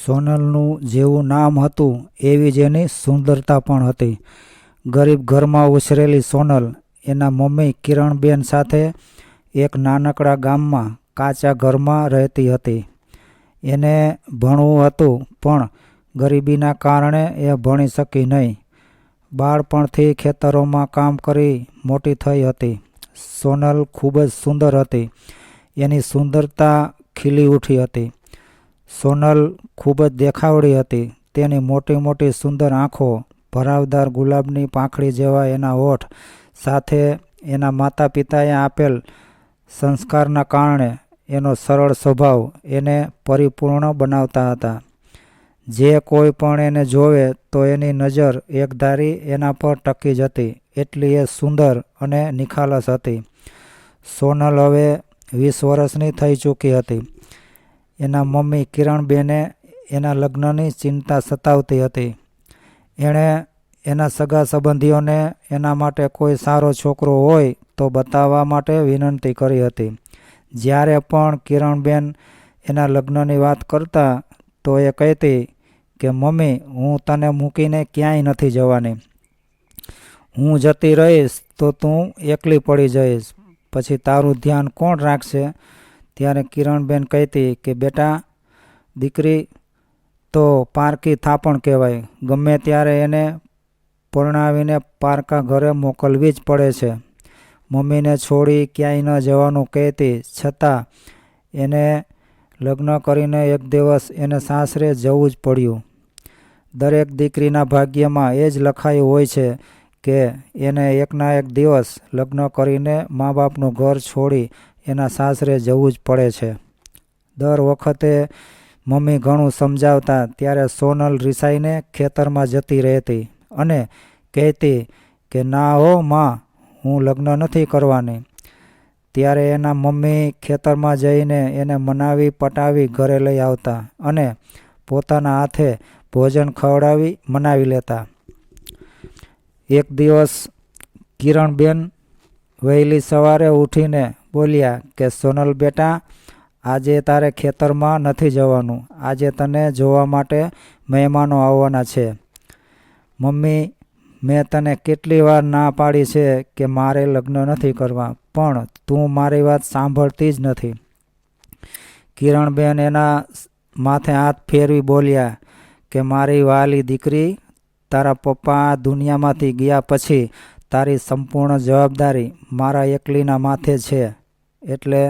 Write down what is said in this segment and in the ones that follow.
સોનલનું જેવું નામ હતું એવી જ એની સુંદરતા પણ હતી. ગરીબ ઘરમાં ઉછરેલી સોનલ એના મમ્મી કિરણબેન સાથે એક નાનકડા ગામમાં કાચા ઘરમાં રહેતી હતી. એને ભણવું હતું પણ ગરીબીના કારણે એ ભણી શકી નહીં. બાળપણથી ખેતરોમાં કામ કરી મોટી થઈ હતી. સોનલ ખૂબ જ સુંદર હતી. એની સુંદરતા ખીલી ઉઠી હતી. સોનલ ખૂબ જ દેખાવડી હતી. તેની મોટી મોટી સુંદર આંખો, ભરાવદાર ગુલાબની પાંખડી જેવા એના હોઠ સાથે એના માતા પિતાએ આપેલ સંસ્કારના કારણે એનો સરળ સ્વભાવ એને પરિપૂર્ણ બનાવતા હતા. જે કોઈ પણ એને જોવે તો એની નજર એકધારી એના પર ટકી જતી, એટલી એ સુંદર અને નિખાલસ હતી. સોનલ હવે 20 વર્ષની થઈ ચૂકી હતી. એના મમ્મી કિરણબેને એના લગ્નની ચિંતા સતાવતી હતી. એણે એના સગા સંબંધીઓને એના માટે કોઈ સારો છોકરો હોય તો બતાવવા માટે વિનંતી કરી હતી. જ્યારે પણ કિરણબેન એના લગ્નની વાત કરતા તો એ કહેતી કે મમ્મી, હું તને મૂકીને ક્યાંય નથી જવાની. હું જતી રહીશ તો તું એકલી પડી જઈશ. પછી તારું ધ્યાન કોણ રાખશે? ત્યારે કિરણબેન કહેતી કે બેટા, દીકરી તો પારકી થાપણ કહેવાય. ગમે ત્યારે એને પરણાવીને પારકા ઘરે મોકલવી જ પડે છે. મમ્મીને છોડી ક્યાંય ન જવાનું કહેતી, છતાં એને લગ્ન કરીને એક દિવસ એને સાસરે જવું જ પડ્યું. દરેક દીકરીના ભાગ્યમાં એ જ લખાયું હોય છે કે એને એકના એક દિવસ લગ્ન કરીને મા બાપનું ઘર છોડી એના સાસરે જવું જ પડે છે. દર વખતે મમ્મી ઘણું સમજાવતા ત્યારે સોનલ રિસાઈને ખેતરમાં જતી રહેતી અને કહેતી કે ના હો માં, હું લગ્ન નથી કરવાની. ત્યારે એના મમ્મી ખેતરમાં જઈને એને મનાવી પટાવી ઘરે લઈ આવતા અને પોતાના હાથે ભોજન ખવડાવી મનાવી લેતા. એક દિવસ કિરણબેન વહેલી સવારે ઉઠીને બોલ્યા કે સોનલ બેટા, આજે તારે ખેતરમાં નથી જવાનું. આજે તને જોવા માટે મહેમાનો આવવાના છે. મમ્મી, મેં તને કેટલી વાર ના પાડી છે કે મારે લગ્ન નથી કરવા, પણ તું મારી વાત સાંભળતી જ નથી. કિરણબેન એના માથે હાથ ફેરવી બોલ્યા કે મારી વહાલી દીકરી, તારા પપ્પા આ દુનિયામાંથી ગયા પછી તારી સંપૂર્ણ જવાબદારી મારા એકલીના માથે છે. એટલે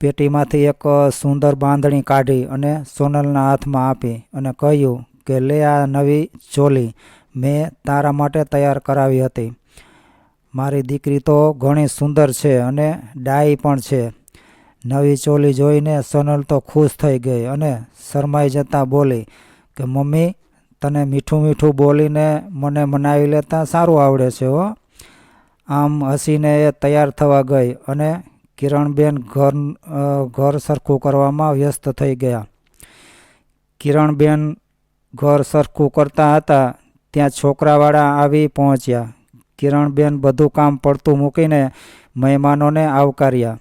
પેટીમાંથી એક સુંદર બાંધણી કાઢી અને સોનલના હાથમાં આપી અને કહ્યું કે લે આ નવી ચોલી મેં તારા માટે તૈયાર કરાવી હતી. મારી દીકરી તો ઘણી સુંદર છે અને ડાઈ પણ છે. નવી ચોલી જોઈને સોનલ તો ખુશ થઈ ગઈ અને શરમાઈ જતા બોલી કે મમ્મી, તને મીઠું મીઠું બોલીને મને મનાવી લેતા સારું આવડે છે હો. આમ હસીને એ તૈયાર થવા ગઈ અને કિરણબેન ઘર સરખું કરવામાં વ્યસ્ત થઈ ગયા. કિરણબેન ઘર સરખું કરતા હતા ત્યાં છોકરાવાળા આવી પહોંચ્યા. કિરણબેન બધું કામ પડતું મૂકીને મહેમાનોને આવકાર્યા.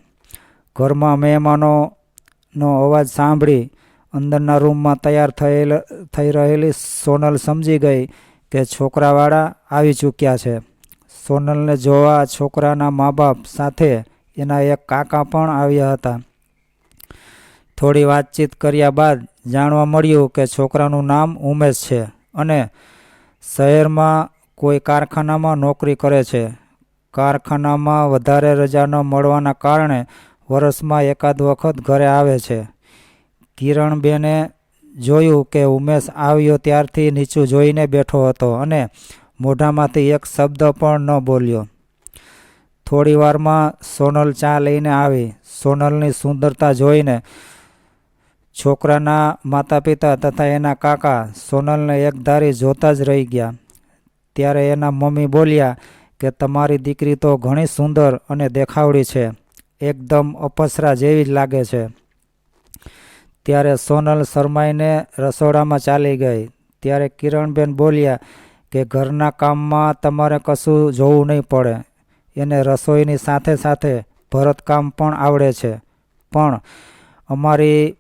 ઘરમાં મહેમાનોનો અવાજ સાંભળી અંદરના રૂમમાં તૈયાર થઈ રહેલી સોનલ સમજી ગઈ કે છોકરાવાળા આવી ચૂક્યા છે. સોનલને જોવા છોકરાના મા બાપ સાથે એના એક કાકા પણ આવ્યા હતા. થોડી વાતચીત કર્યા બાદ જાણવા મળ્યું કે છોકરાનું નામ ઉમેશ છે અને શહેરમાં કોઈ કારખાનામાં નોકરી કરે છે. કારખાનામાં વધારે રજા ન મળવાના કારણે વર્ષમાં એકાદ વખત ઘરે આવે છે. કિરણબેને જોયું કે ઉમેશ આવ્યો ત્યારથી નીચું જોઈને બેઠો હતો અને મોઢામાંથી એક શબ્દ પણ ન બોલ્યો. થોડી વારમાં સોનલ ચા લઈને આવી. સોનલની સુંદરતા જોઈને છોકરાના માતા પિતા તથા એના કાકા સોનલને એકધારી જોતા જ રહી ગયા. ત્યારે એના મમ્મી બોલ્યા કે તમારી દીકરી તો ઘણી સુંદર અને દેખાવડી છે, એકદમ અપસરા જેવી જ લાગે છે. ત્યારે સોનલ શરમાઈને રસોડામાં ચાલી ગઈ. ત્યારે કિરણબેન બોલ્યા કે ઘરના કામમાં તમારે કશું જોવું નહીં પડે. એને રસોઈની સાથે સાથે ભરતકામ પણ આવડે છે, પણ અમારી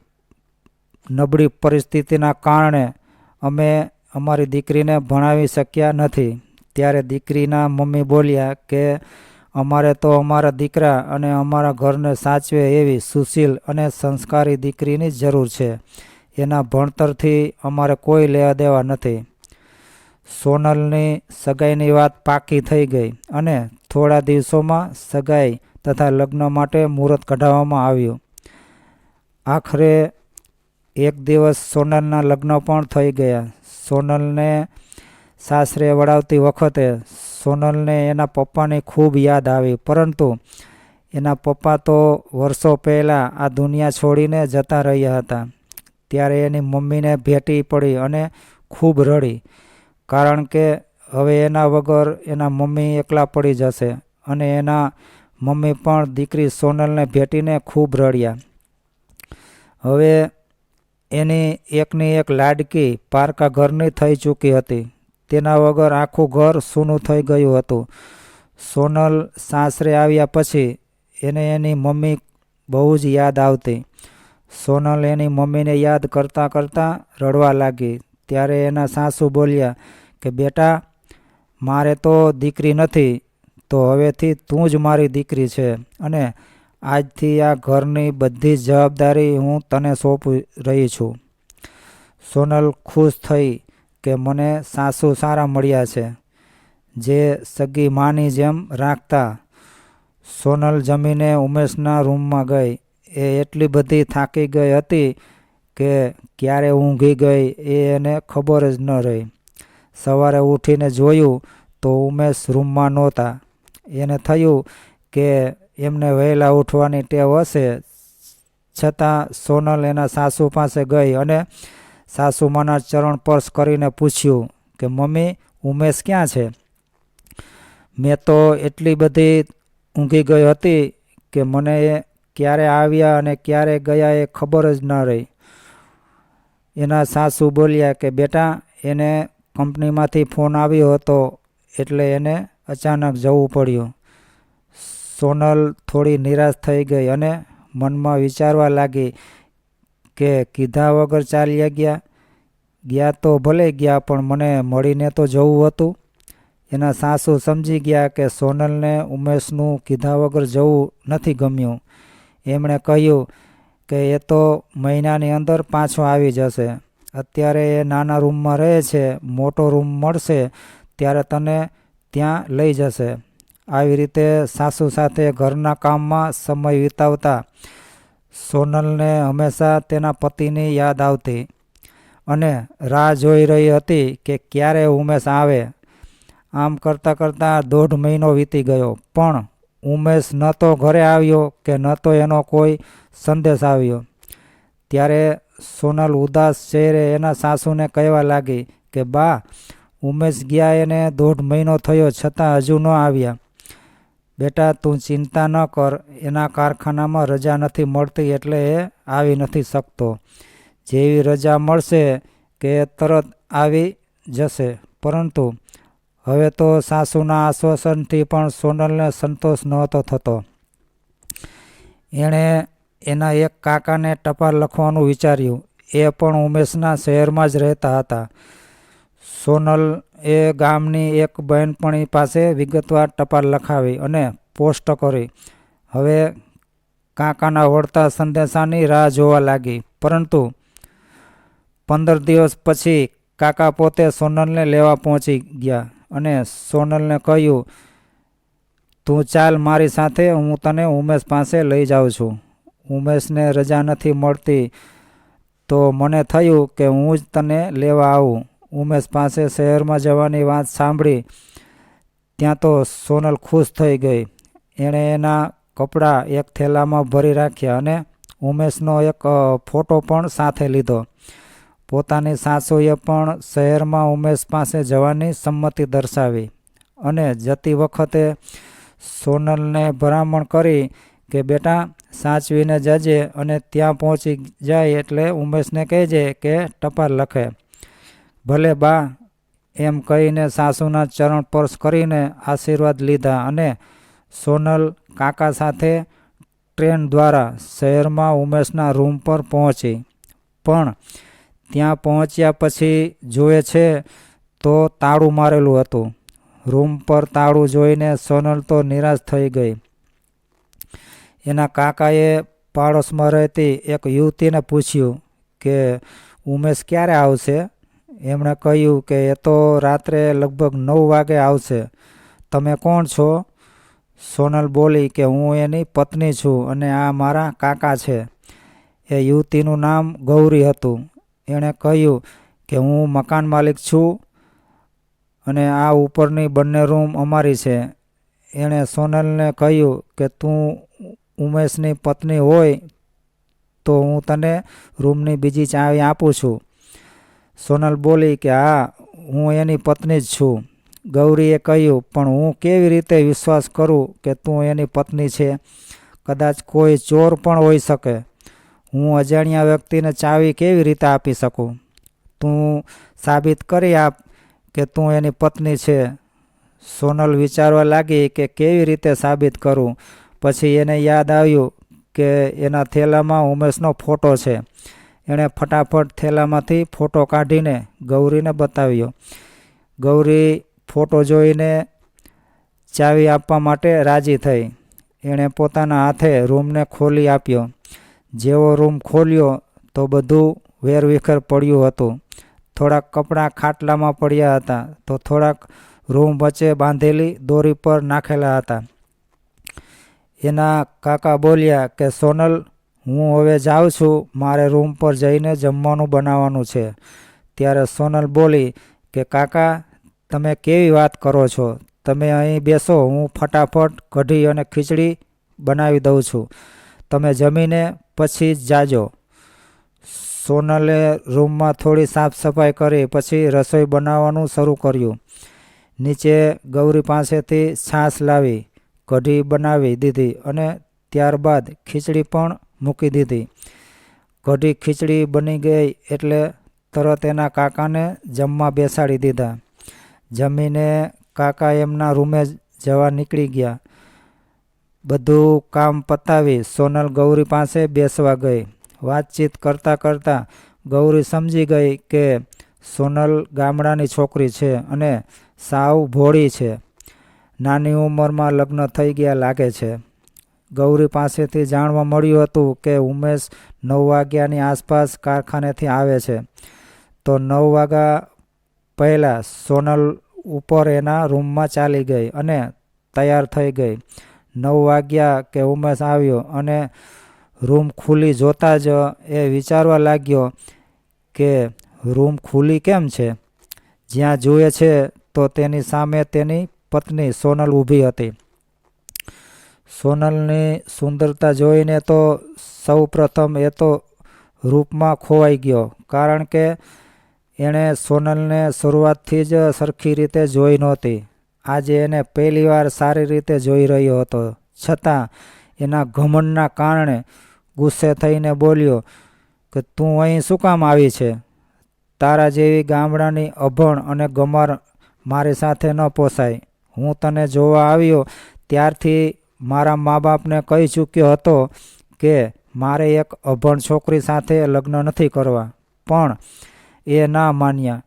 નબળી પરિસ્થિતિના કારણે અમે અમારી દીકરીને ભણાવી શક્યા નથી. ત્યારે દીકરીના મમ્મી બોલ્યા કે અમારે તો અમારા દીકરા અને અમારા ઘરને સાચવે એવી સુશીલ અને સંસ્કારી દીકરીની જરૂર છે. એના ભણતરથી અમારે કોઈ લેવા દેવા નથી. સોનલની સગાઈની વાત પાકી થઈ ગઈ અને થોડા દિવસોમાં સગાઈ તથા લગ્ન માટે મુહૂર્ત કઢાવવામાં આવ્યું. આખરે એક દિવસ સોનલના લગ્ન પણ થઈ ગયા. સોનલને સાસરે વળાવતી વખતે સોનલને એના પપ્પાની ખૂબ યાદ આવી, પરંતુ એના પપ્પા તો વર્ષો પહેલાં આ દુનિયા છોડીને જતા રહ્યા હતા. ત્યારે એની મમ્મીને ભેટી પડી અને ખૂબ રડી, કારણ કે હવે એના વગર એના મમ્મી એકલા પડી જશે. અને એના મમ્મી પણ દીકરી સોનલને ભેટીને ખૂબ રડ્યા. હવે એની એકની એક લાડકી પારકા ઘરની થઈ ચૂકી હતી. તેના વગર આખું ઘર સૂનું થઈ ગયું હતું. સોનલ સાસરે આવ્યા પછી એને એની મમ્મી બહુ જ યાદ આવતી. સોનલ એની મમ્મીને યાદ કરતાં કરતાં રડવા લાગી. ત્યારે એના સાસુ બોલ્યા કે બેટા, મારે તો દીકરી નથી, તો હવેથી તું જ મારી દીકરી છે અને આજથી આ ઘરની બધી જ જવાબદારી હું તને સોંપી રહી છું. સોનલ ખુશ થઈ કે મને સાસુ સારા મળ્યા છે, જે સગી માની જેમ રાખતા. સોનલ જમીને ઉમેશના રૂમમાં ગઈ. એ એટલી બધી થાકી ગઈ હતી કે ક્યારે ઊંઘી ગઈ એને ખબર જ ન રહી. સવારે ઉઠીને જોયું તો ઉમેશ રૂમમાં નહોતા. એને થયું કે એમને વહેલા ઉઠવાની ટેવ હશે. છતાં સોનલ એના સાસુ પાસે ગઈ અને સાસુમાના ચરણ સ્પર્શ કરીને પૂછ્યું કે મમ્મી, ઉમેશ ક્યાં છે? મેં તો એટલી બધી ઊંઘી ગઈ હતી કે મને ક્યારે આવ્યા અને ક્યારે ગયા એ ખબર જ ન રહી. એના સાસુ બોલ્યા કે બેટા, એને કંપનીમાંથી ફોન આવ્યો હતો એટલે એને અચાનક જવું પડ્યું. સોનલ થોડી નિરાશ થઈ ગઈ અને મનમાં વિચારવા લાગી કે કીધા વગર ચાલ્યા ગયા તો ભલે ગયા, પણ મને મળીને તો જવું હતું. એના સાસુ સમજી ગયા કે સોનલને ઉમેશનું કીધા વગર જવું નથી ગમ્યું. એમણે કહ્યું કે એ તો મહિનાની અંદર પાછો આવી જશે. અત્યારે એ નાના રૂમમાં રહે છે. મોટો રૂમ મળશે ત્યારે તને ત્યાં લઈ જશે. આવી રીતે સાસુ સાથે ઘરના કામમાં સમય વિતાવતા સોનલને હંમેશા તેના પતિની યાદ આવતી અને રાહ જોઈ રહી હતી કે ક્યારે ઉમેશ આવે. આમ કરતાં કરતાં 1.5 મહિનો વીતી ગયો, પણ ઉમેશ ન તો ઘરે આવ્યો કે ન તો એનો કોઈ સંદેશ આવ્યો. ત્યારે સોનલ ઉદાસ ચહેરે એના સાસુને કહેવા લાગી કે બા, ઉમેશ ગયા એને 1.5 મહિનો થયો છતાં હજુ ન આવ્યા. બેટા, તું ચિંતા ન કર. એના કારખાનામાં રજા નથી મળતી એટલે એ આવી નથી શકતો. જેવી રજા મળશે કે તરત આવી જશે. પરંતુ હવે તો સાસુના આશ્વાસનથી પણ સોનલને સંતોષ નહોતો થતો. એણે એના એક કાકાને ટપાલ લખવાનું વિચાર્યું. એ પણ ઉમેશના શહેરમાં જ રહેતા હતા. સોનલ એ ગામની એક બહેનપણી પાસે વિગતવાર ટપાલ લખાવી અને પોસ્ટ કરી. હવે કાકાના વળતા સંદેશાની રાહ જોવા લાગી. પરંતુ 15 દિવસ પછી કાકા પોતે સોનલને લેવા પહોંચી ગયા અને સોનલને કહ્યું, તું ચાલ મારી સાથે, હું તને ઉમેશ પાસે લઈ જાઉં છું. ઉમેશને રજા નથી મળતી તો મને થયું કે હું જ તને લેવા આવું. ઉમેશ પાસે શહેરમાં જવાની વાત સાંભળી ત્યાં તો સોનલ ખુશ થઈ ગઈ. એણે એના કપડાં એક થેલામાં ભરી રાખ્યા અને ઉમેશનો એક ફોટો પણ સાથે લીધો. પોતાની સાસુએ પણ શહેરમાં ઉમેશ પાસે જવાની સંમતિ દર્શાવી અને જતી વખતે સોનલને ભલામણ કરી કે બેટા, સાચવીને જજે અને ત્યાં પહોંચી જાય એટલે ઉમેશને કહેજે કે ટપાલ લખે. ભલે બા, એમ કહીને સાસુના ચરણ સ્પર્શ કરીને આશીર્વાદ લીધા અને સોનલ કાકા સાથે ટ્રેન દ્વારા શહેરમાં ઉમેશના રૂમ પર પહોંચી. પણ ત્યાં પહોંચ્યા પછી જુએ છે તો તાળું મારેલું હતું. રૂમ પર તાળું જોઈને સોનલ તો નિરાશ થઈ ગઈ. એના કાકાએ પાડોશમાં રહેતી એક યુવતીને પૂછ્યું કે ઉમેશ ક્યારે આવશે. એમણે કહ્યું કે એ તો રાત્રે લગભગ 9 વાગે આવશે. તમે કોણ છો? સોનલ બોલી કે હું એની પત્ની છું અને આ મારા કાકા છે. એ યુવતીનું નામ ગૌરી હતું. એણે કહ્યું કે હું મકાન માલિક છું અને આ ઉપરની બંને રૂમ અમારી છે. એણે સોનલને કહ્યું કે તું ઉમેશની પત્ની હોય તો હું તને રૂમની બીજી ચાવી આપું છું. સોનલ બોલી કે હા, હું એની પત્ની જ છું. ગૌરીએ કહ્યું, પણ હું કેવી રીતે વિશ્વાસ કરું કે તું એની પત્ની છે? કદાચ કોઈ ચોર પણ હોઈ શકે. હું અજાણ્યા વ્યક્તિને ચાવી કેવી રીતે આપી શકું? તું સાબિત કરી આપ કે તું એની પત્ની છે. સોનલ વિચારવા લાગી કે કેવી રીતે સાબિત કરું. પછી એને યાદ આવ્યું કે એના થેલામાં ઉમેશનો ફોટો છે. એણે ફટાફટ થેલામાંથી ફોટો કાઢીને ગૌરીને બતાવ્યો. ગૌરી ફોટો જોઈને ચાવી આપવા માટે રાજી થઈ. એણે પોતાના હાથે રૂમને ખોલી આપ્યો. જેવો રૂમ ખોલ્યો તો બધું વેરવિખેર પડ્યું હતું. થોડાક કપડાં ખાટલામાં પડ્યા હતા તો થોડાક રૂમ વચ્ચે બાંધેલી દોરી પર નાખેલા હતા. એના કાકા બોલ્યા કે સોનલ, હું હવે જાઉં છું. મારે રૂમ પર જઈને જમવાનું બનાવવાનું છે. ત્યારે સોનલ બોલી કે કાકા, તમે કેવી વાત કરો છો? તમે અહીં બેસો, હું ફટાફટ કઢી અને ખીચડી બનાવી દઉં છું. તમે જમીને પછી જ જાજો. સોનલે રૂમમાં થોડી સાફ સફાઈ કરી પછી રસોઈ બનાવવાનું શરૂ કર્યું. નીચે ગૌરી પાસેથી છાશ લાવી કઢી બનાવી દીધી અને ત્યારબાદ ખીચડી પણ મૂકી દીધી. કઢી ખીચડી બની ગઈ એટલે તરત એના કાકાને જમવા બેસાડી દીધા. જમીને કાકા એમના રૂમે જવા નીકળી ગયા. બધું કામ પતાવી સોનલ ગૌરી પાસે બેસવા ગઈ. વાતચીત કરતાં કરતાં ગૌરી સમજી ગઈ કે સોનલ ગામડાની છોકરી છે અને સાવ ભોળી છે. નાની ઉંમરમાં લગ્ન થઈ ગયા લાગે છે. ગૌરી પાસેથી જાણવા મળ્યું હતું કે ઉમેશ 9 વાગ્યાની આસપાસ કારખાનેથી આવે છે. તો 9 વાગ્યા પહેલાં સોનલ ઉપર એના રૂમમાં ચાલી ગઈ અને તૈયાર થઈ ગઈ. 9 વાગ્યા કે ઉમેશ આવ્યો અને રૂમ ખુલ્લી જોતાં જ એ વિચારવા લાગ્યો કે રૂમ ખુલ્લી કેમ છે? જ્યાં જુએ છે તો તેની સામે તેની પત્ની સોનલ ઊભી હતી. સોનલની સુંદરતા જોઈને તો સૌ પ્રથમ એ તો રૂપમાં ખોવાઈ ગયો, કારણ કે એણે સોનલને શરૂઆતથી જ સરખી રીતે જોઈ નહોતી. આજે એને પહેલીવાર સારી રીતે જોઈ રહ્યો હતો. છતાં એના ઘમંડના કારણે ગુસ્સે થઈને બોલ્યો કે તું અહીં શું કામ આવી છે? તારા જેવી ગામડાની અભણ અને ગમાર મારી સાથે ન પોસાય. હું તને જોવા આવ્યો ત્યારથી મારા મા બાપને કહી ચૂક્યો હતો કે મારે એક અભણ છોકરી સાથે લગ્ન નથી કરવા, પણ એ ના માન્યા.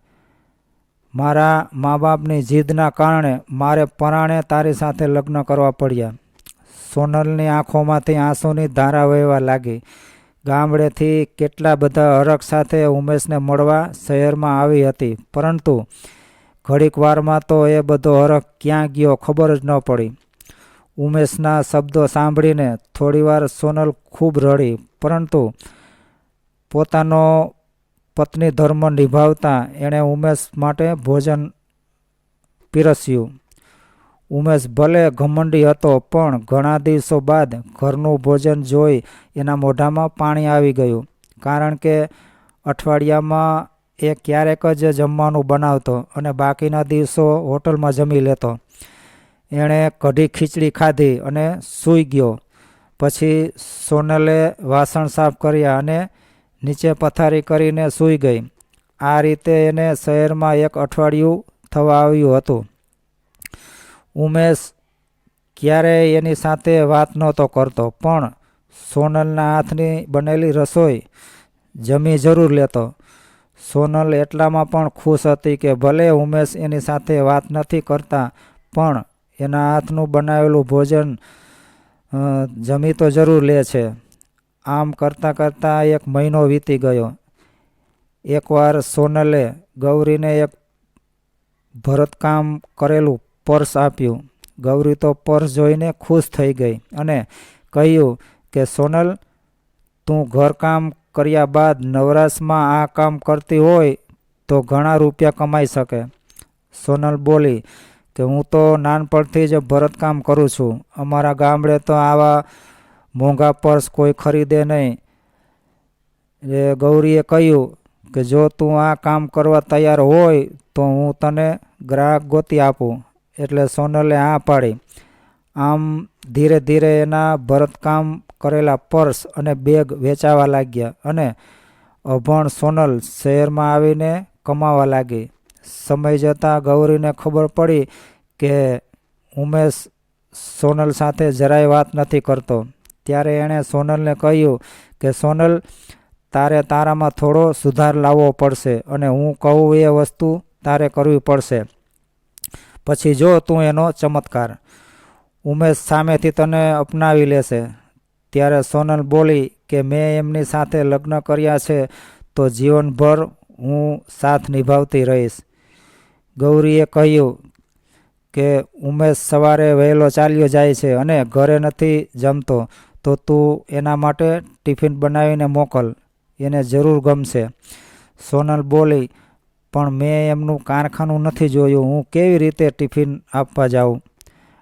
મારા મા બાપની જીદના કારણે મારે પરાણે તારી સાથે લગ્ન કરવા પડ્યા. સોનલની આંખોમાંથી આંસુની ધારા વહેવા લાગી. ગામડેથી કેટલા બધા હરખ સાથે ઉમેશને મળવા શહેરમાં આવી હતી, પરંતુ ઘડીક વારમાં તો એ બધો હરખ ક્યાં ગયો ખબર જ ન પડી. ઉમેશના શબ્દો સાંભળીને થોડીવાર સોનલ ખૂબ રડી, પરંતુ પોતાનો પત્ની ધર્મ નિભાવતા એણે ઉમેશ માટે ભોજન પીરસ્યું. ઉમેશ ભલે ઘમંડી હતો, પણ ઘણા દિવસો બાદ ઘરનું ભોજન જોઈ એના મોઢામાં પાણી આવી ગયું, કારણ કે અઠવાડિયામાં એ ક્યારેક જ જમવાનું બનાવતો અને બાકીના દિવસો હોટલમાં જમી લેતો. એણે કઢી ખીચડી ખાધી અને સૂઈ ગયો. પછી સોનલે વાસણ સાફ કર્યા અને નીચે પથારી કરીને સૂઈ ગઈ. આ રીતે એને શહેરમાં એક અઠવાડિયું થવા આવ્યું હતું. ઉમેશ ક્યારેય એની સાથે વાત નહોતો કરતો, પણ સોનલના હાથની બનેલી રસોઈ જમી જરૂર લેતો. સોનલ એટલામાં પણ ખુશ હતી કે ભલે ઉમેશ એની સાથે વાત નથી કરતા, પણ એના હાથનું બનાવેલું ભોજન જમી તો જરૂર લે છે. આમ કરતાં કરતાં 1 મહિનો વીતી ગયો. એકવાર સોનલે ગૌરીને એક ભરતકામ કરેલું પર્સ આપ્યું. ગૌરી તો પર્સ જોઈને ખુશ થઈ ગઈ અને કહ્યું કે સોનલ, તું ઘરકામ કર્યા બાદ નવરાશમાં આ કામ કરતી હોય તો ઘણા રૂપિયા કમાઈ શકે. સોનલ બોલી કે હું તો નાનપણથી જ ભરતકામ કરું છું. અમારા ગામડે તો આવા મોંઘા પર્સ કોઈ ખરીદે નહીં. ગૌરીએ કહ્યું કે જો તું આ કામ કરવા તૈયાર હોય તો હું તને ગ્રાહક ગોતી આપું. એટલે સોનલે હા પાડી. આમ ધીરે ધીરે એના ભરતકામ કરેલા પર્સ અને બેગ વેચાવા લાગ્યા અને અભણ સોનલ શહેરમાં આવીને કમાવા લાગી. સમય જતાં ગૌરીને ખબર પડી કે ઉમેશ સોનલ સાથે જરાય વાત નથી કરતો. ત્યારે એણે સોનલને કહ્યું કે સોનલ, તારે તારામાં થોડો સુધાર લાવવો પડશે અને હું કહું એ વસ્તુ તારે કરવી પડશે. પછી જો તું એનો ચમત્કાર. ઉમેશ સામેથી તને અપનાવી લેશે. ત્યારે સોનલ બોલી કે મેં એમની સાથે લગ્ન કર્યા છે તો જીવનભર હું સાથ નિભાવતી રહીશ. ગૌરીએ કહ્યું કે ઉમેશ સવારે વહેલો ચાલ્યો જાય છે અને ઘરે નથી જમતો, તો તું એના માટે ટિફિન બનાવીને મોકલ, એને જરૂર ગમશે. સોનલ બોલી, પણ મેં એમનું કારખાનું નથી જોયું, હું કેવી રીતે ટિફિન આપવા જાઉં?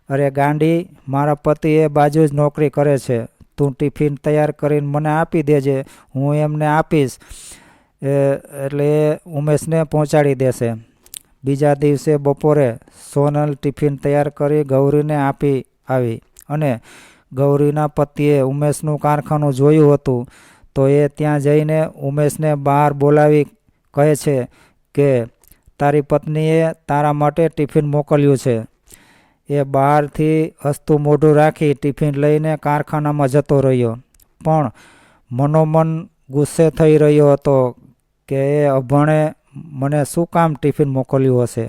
અરે ગાંડી, મારા પતિ એ બાજુ જ નોકરી કરે છે. તું ટિફિન તૈયાર કરીને મને આપી દેજે, હું એમને આપીશ એટલે એ ઉમેશને પહોંચાડી દેશે. બીજા દિવસે બપોરે સોનલ ટિફિન તૈયાર કરી ગૌરીને આપી આવી અને ગૌરીના પતિએ ઉમેશનું કારખાનું જોયું હતું તો એ ત્યાં જઈને ઉમેશને બહાર બોલાવી કહે છે કે તારી પત્નીએ તારા માટે ટિફિન મોકલ્યું છે. એ બહારથી હસતું મોઢું રાખી ટિફિન લઈને કારખાનામાં જતો રહ્યો, પણ મનોમન ગુસ્સે થઈ રહ્યો હતો કે એ અભણે મને શું કામ ટિફિન મોકલ્યું હશે.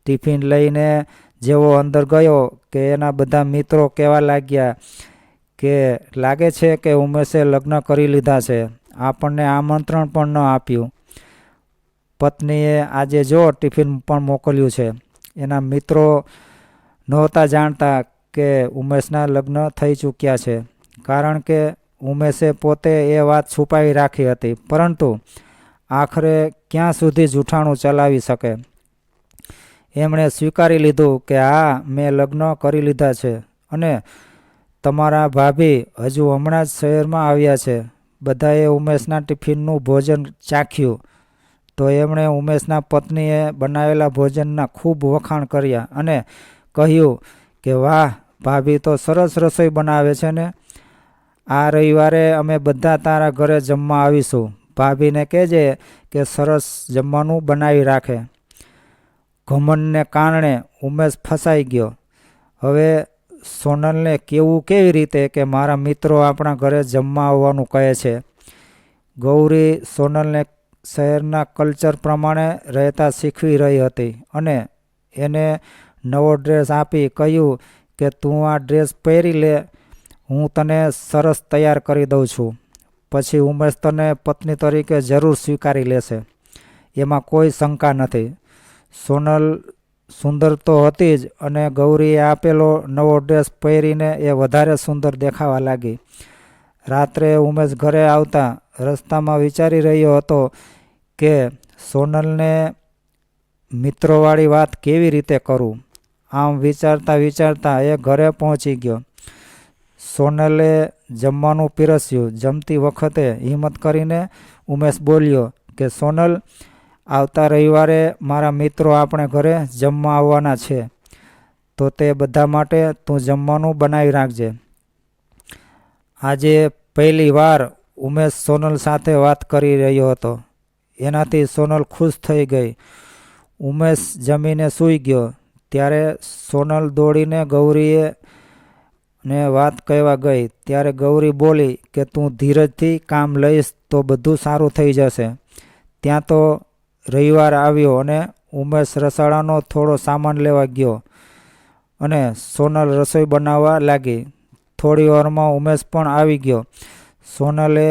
ટિફિન લઈને જેવો અંદર ગયો કે એના બધા મિત્રો કહેવા લાગ્યા કે લાગે છે કે ઉમેશે લગ્ન કરી લીધા છે, આપણને આમંત્રણ પણ ન આપ્યું. પત્નીએ આજે જો ટિફિન પણ મોકલ્યું છે. એના મિત્રો નહોતા જાણતા કે ઉમેશના લગ્ન થઈ ચૂક્યા છે, કારણ કે ઉમેશે પોતે એ વાત છુપાવી રાખી હતી. પરંતુ આખરે ક્યાં સુધી જૂઠાણું ચલાવી શકે. એમણે સ્વીકારી લીધું કે હા, મેં લગ્ન કરી લીધા છે અને તમારા ભાભી હજુ હમણાં જ શહેરમાં આવ્યા છે. બધાએ ઉમેશના ટિફિનનું ભોજન ચાખ્યું તો એમણે ઉમેશના પત્નીએ બનાવેલા ભોજનના ખૂબ વખાણ કર્યા અને કહ્યું કે વાહ, ભાભી તો સરસ રસોઈ બનાવે છે ને. આ રવિવારે અમે બધા તારા ઘરે જમવા આવીશું. ભાભીને કહેજે કે સરસ જમવાનું બનાવી રાખે. ઘમંડને કારણે ઉમેશ ફસાઈ ગયો. હવે સોનલને કહેવું કેવી રીતે કે મારા મિત્રો આપણા ઘરે જમવા આવવાનું કહે છે. ગૌરી સોનલને શહેરના કલ્ચર પ્રમાણે રહેતા શીખવી રહી હતી અને એને નવો ડ્રેસ આપી કહ્યું કે તું આ ડ્રેસ પહેરી લે, હું તને સરસ તૈયાર કરી દઉં છું. પછી ઉમેશ તને પત્ની તરીકે જરૂર સ્વીકારી લેશે, એમાં કોઈ શંકા નથી. સોનલ સુંદર તો હતી જ અને ગૌરીએ આપેલો નવો ડ્રેસ પહેરીને એ વધારે સુંદર દેખાવા લાગી. રાત્રે ઉમેશ ઘરે આવતા રસ્તામાં વિચારી રહ્યો હતો કે સોનલને મિત્રોવાળી વાત કેવી રીતે કરું. આમ વિચારતા વિચારતા એ ઘરે પહોંચી ગયો. સોનલે જમવાનું પીરસ્યું. જમતી વખતે હિંમત કરીને ઉમેશ બોલ્યો કે સોનલ, આવતા રવિવારે મારા મિત્રો આપણે ઘરે જમવા આવવાના છે, તો તે બધા માટે તું જમવાનું બનાવી રાખજે. આજે પહેલી વાર ઉમેશ સોનલ સાથે વાત કરી રહ્યો હતો. એનાથી સોનલ ખુશ થઈ ગઈ. ઉમેશ જમીને સૂઈ ગયો ત્યારે સોનલ દોડીને ગૌરીએ ને વાત કહેવા ગઈ. ત્યારે ગૌરી બોલી કે તું ધીરજથી કામ લઈશ તો બધું સારું થઈ જશે. ત્યાં તો રવિવાર આવ્યો અને ઉમેશ રસોડાનો થોડો સામાન લેવા ગયો અને સોનલ રસોઈ બનાવવા લાગી. થોડી વારમાં ઉમેશ પણ આવી ગયો. સોનલે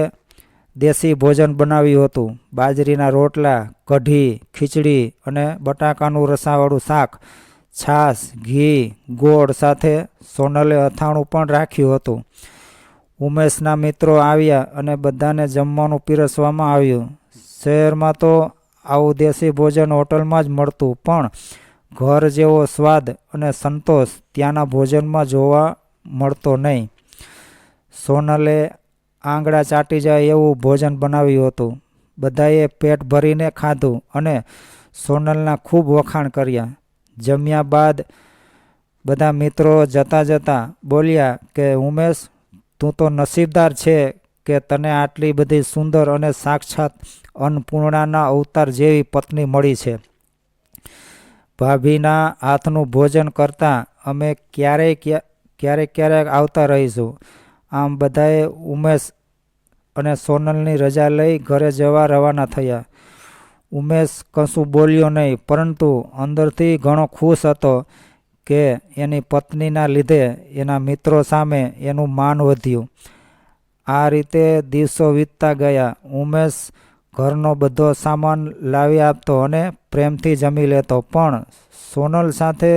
દેશી ભોજન બનાવ્યું હતું. બાજરીના રોટલા, કઢી, ખીચડી અને બટાકાનું રસાવાળું શાક, છાશ, ઘી, ગોળ સાથે સોનલે અથાણું પણ રાખ્યું હતું. ઉમેશના મિત્રો આવ્યા અને બધાને જમવાનું પીરસવામાં આવ્યું. શહેરમાં તો આવું દેશી ભોજન હોટલમાં જ મળતું, પણ ઘર જેવો સ્વાદ અને સંતોષ ત્યાંના ભોજનમાં જોવા મળતો નહીં. સોનલે આંગળા ચાટી જાય એવું ભોજન બનાવ્યું હતું. બધાએ પેટ ભરીને ખાધું અને સોનલના ખૂબ વખાણ કર્યા. જમ્યા બાદ બધા મિત્રો જતા જતા બોલ્યા કે ઉમેશ, તું તો નસીબદાર છે કે તને આટલી બધી સુંદર અને સાક્ષાત અન્નપૂર્ણાના અવતાર જેવી પત્ની મળી છે. ભાભીના હાથનું ભોજન કરતાં અમે ક્યારેક આવતા રહીશું. આમ બધાએ ઉમેશ અને સોનલની રજા લઈ ઘરે જવા રવાના થયા. ઉમેશ કશું બોલ્યો નહીં, પરંતુ અંદરથી ઘણો ખુશ હતો કે એની પત્નીના લીધે એના મિત્રો સામે એનું માન વધ્યું. આ રીતે દિવસો વીતતા ગયા. ઉમેશ ઘરનો બધો સામાન લાવી આપતો અને પ્રેમથી જમી લેતો, પણ સોનલ સાથે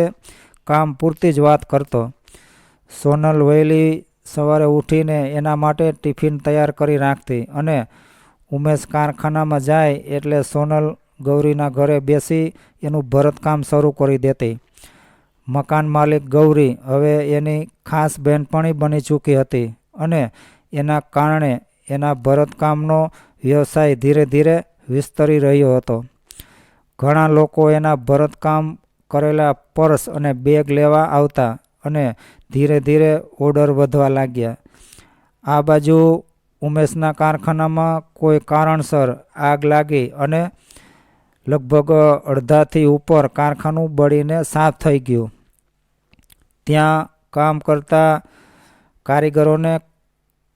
કામ પૂરતી જ વાત કરતો. સોનલ વહેલી સવારે ઉઠીને એના માટે ટિફિન તૈયાર કરી રાખતી અને ઉમેશ કારખાનામાં જાય એટલે સોનલ ગૌરીના ઘરે બેસી એનું ભરતકામ શરૂ કરી દેતી. મકાન માલિક ગૌરી હવે એની ખાસ બહેનપણી બની ચૂકી હતી અને એના કારણે એના ભરતકામનો વ્યવસાય ધીરે ધીરે વિસ્તરી રહ્યો હતો. ઘણા લોકો એના ભરતકામ કરેલા પર્સ અને બેગ લેવા આવતા અને ધીરે ધીરે ઓર્ડર વધવા લાગ્યા. આ બાજુ ઉમેશના કારખાનામાં કોઈ કારણસર આગ લાગી અને લગભગ અડધાથી ઉપર કારખાનું બળીને સાફ થઈ ગયું. ત્યાં કામ કરતા કારીગરોને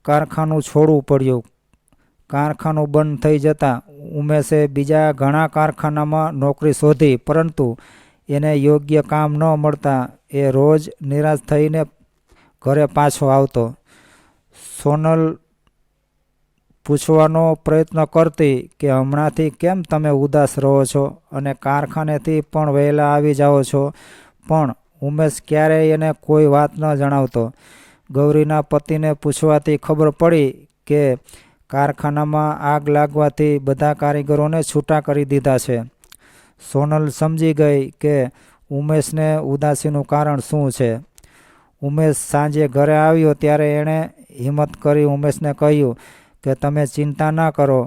કારખાનું છોડવું પડ્યું. કારખાનું બંધ થઈ જતાં ઉમેશે બીજા ઘણા કારખાનામાં નોકરી શોધી, પરંતુ એને યોગ્ય કામ ન મળતા એ રોજ નિરાશ થઈને ઘરે પાછો આવતો. સોનલ પૂછવાનો પ્રયત્ન કરતી કે હમણાંથી કેમ તમે ઉદાસ રહો છો અને કારખાનેથી પણ વહેલા આવી જાઓ છો, પણ ઉમેશ ક્યારેય એને કોઈ વાત ન જણાવતો. ગૌરીના પતિને પૂછવાથી ખબર પડી કે કારખાનામાં આગ લાગવાથી બધા કારીગરોને છૂટા કરી દીધા છે. સોનલ સમજી ગઈ કે ઉમેશને ઉદાસીનું કારણ શું છે. ઉમેશ સાંજે ઘરે આવ્યો ત્યારે એણે હિંમત કરી ઉમેશને કહ્યું કે તમે ચિંતા ના કરો,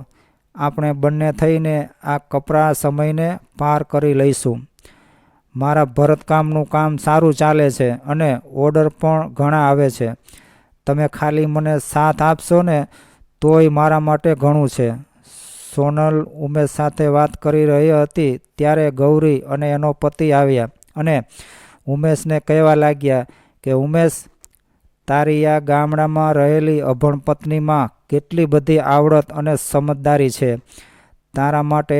આપણે બંને થઈને આ કપરા સમયને પાર કરી લઈશું. મારા ભરતકામનું કામ સારું ચાલે છે અને ઓર્ડર પણ ઘણા આવે છે. તમે ખાલી મને સાથ આપશો ને તોય મારા માટે ઘણું છે. સોનલ ઉમેશ સાથે વાત કરી રહી હતી ત્યારે ગૌરી અને એનો પતિ આવ્યા અને ઉમેશને કહેવા લાગ્યા કે ઉમેશ, તારી આ ગામડામાં રહેલી અભણ પત્નીમાં કેટલી બધી આવડત અને સમજદારી છે. તારા માટે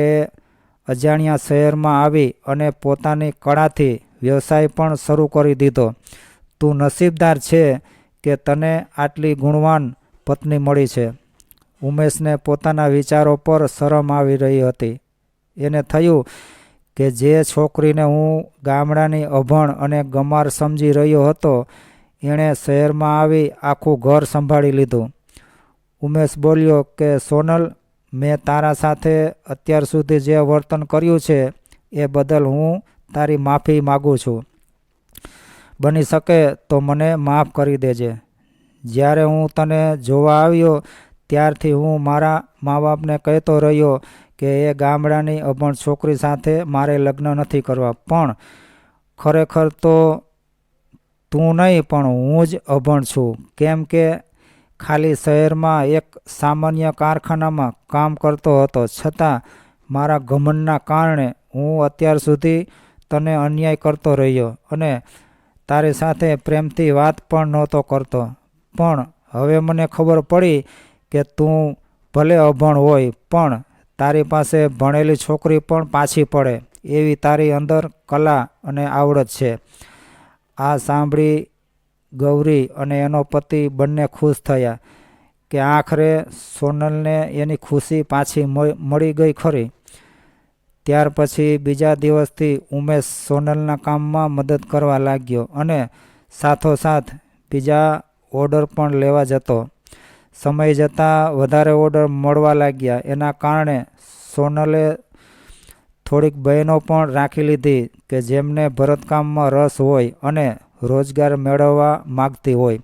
અજાણ્યા શહેરમાં આવી અને પોતાની કળાથી વ્યવસાય પણ શરૂ કરી દીધો. તું નસીબદાર છે કે તને આટલી ગુણવાન પત્ની મળી છે. ઉમેશને પોતાના વિચારો પર શરમ આવી રહી હતી. એને થયું કે જે છોકરીને હું ગામડાની અભણ અને ગમાર સમજી રહ્યો હતો, એણે શહેરમાં આવી આખું ઘર સંભાળી લીધું. ઉમેશ બોલ્યો કે સોનલ, મેં તારા સાથે અત્યાર સુધી જે વર્તન કર્યું છે એ બદલ હું તારી માફી માગું છું. બની શકે તો મને માફ કરી દેજે. જ્યારે હું તને જોવા આવ્યો ત્યારથી હું મારા મા બાપને કહેતો રહ્યો કે એ ગામડાની અભણ છોકરી સાથે મારે લગ્ન નથી કરવા, પણ ખરેખર તો તું નહીં પણ હું જ અભણ છું. કેમ કે ખાલી શહેરમાં એક સામાન્ય કારખાનામાં કામ કરતો હતો, છતાં મારા ઘમંડના કારણે હું અત્યાર સુધી તને અન્યાય કરતો રહ્યો અને તારી સાથે પ્રેમથી વાત પણ નહોતો કરતો. પણ હવે મને ખબર પડી કે તું ભલે અભણ હોય પણ તારી પાસે ભણેલી છોકરી પણ પાછી પડે એવી તારી અંદર કલા અને આવડત છે. આ સાંભળી ગૌરી અને એનો પતિ બંને ખુશ થયા કે આખરે સોનલને એની ખુશી પાછી મળી ગઈ ખરી. ત્યાર પછી બીજા દિવસથી ઉમેશ સોનલના કામમાં મદદ કરવા લાગ્યો અને સાથોસાથ બીજા ઓર્ડર પણ લેવા જતો. સમય જતાં વધારે ઓર્ડર મળવા લાગ્યા. એના કારણે સોનલે થોડીક બહેનો પણ રાખી લીધી કે જેમને ભરતકામમાં રસ હોય અને રોજગાર મેળવવા માગતી હોય.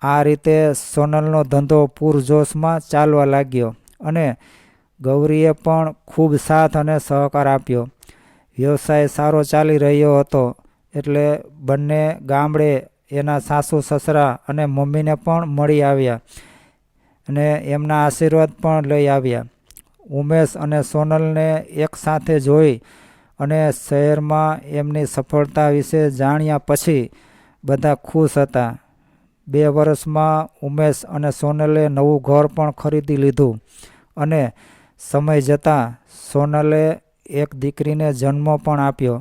આ રીતે સોનલનો ધંધો પૂરજોશમાં ચાલવા લાગ્યો અને ગૌરીએ પણ ખૂબ સાથ અને સહકાર આપ્યો. વ્યવસાય સારો ચાલી રહ્યો હતો એટલે બંને ગામડે એના સાસુ સસરા અને મમ્મીને પણ મળી આવ્યા અને એમના આશીર્વાદ પણ લઈ આવ્યા. ઉમેશ અને સોનલને એક સાથે જોઈ અને શહેરમાં એમની સફળતા વિશે જાણ્યા પછી બધા ખુશ હતા. 2 વર્ષમાં ઉમેશ અને સોનલે નવું ઘર પણ ખરીદી લીધું અને સમય જતાં સોનલે એક દીકરીને જન્મ પણ આપ્યો.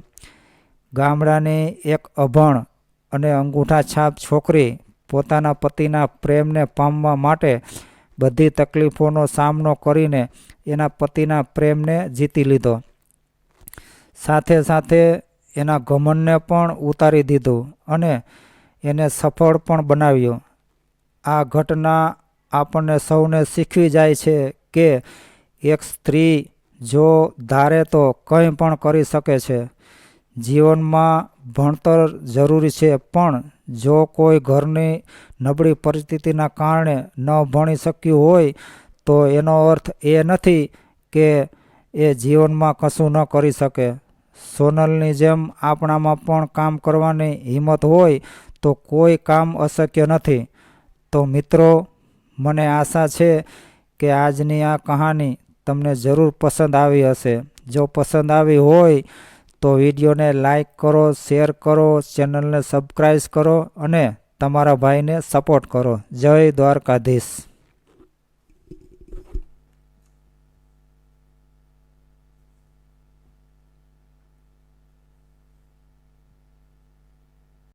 ગામડાની એક અભણ અને અંગૂઠા છાપ છોકરી પોતાના પતિના પ્રેમને પામવા માટે બધી તકલીફોનો સામનો કરીને એના પતિના પ્રેમને જીતી લીધો. સાથે સાથે એના ઘમંડને પણ ઉતારી દીધું અને એને સફળ પણ બનાવ્યો. આ ઘટના આપણને સૌને શીખવી જાય છે કે એક સ્ત્રી જો ધારે તો કંઈ પણ કરી શકે છે. જીવનમાં ભણતર જરૂરી છે પણ જો કોઈ ઘરની નબળી પરિસ્થિતિના કારણે ન ભણી શક્યું હોય તો એનો અર્થ એ નથી કે એ જીવનમાં કશું ન કરી શકે. સોનલની જેમ આપણામાં પણ કામ કરવાની હિંમત હોય તો કોઈ કામ અશક્ય નથી. તો મિત્રો, મને આશા છે કે આજની આ કહાની તમને જરૂર પસંદ આવી હશે. જો પસંદ આવી હોય તો વિડીયોને લાઈક કરો, શેર કરો, ચેનલને સબસ્ક્રાઈબ કરો અને તમારા ભાઈને સપોર્ટ કરો. જય દ્વારકાધીશ.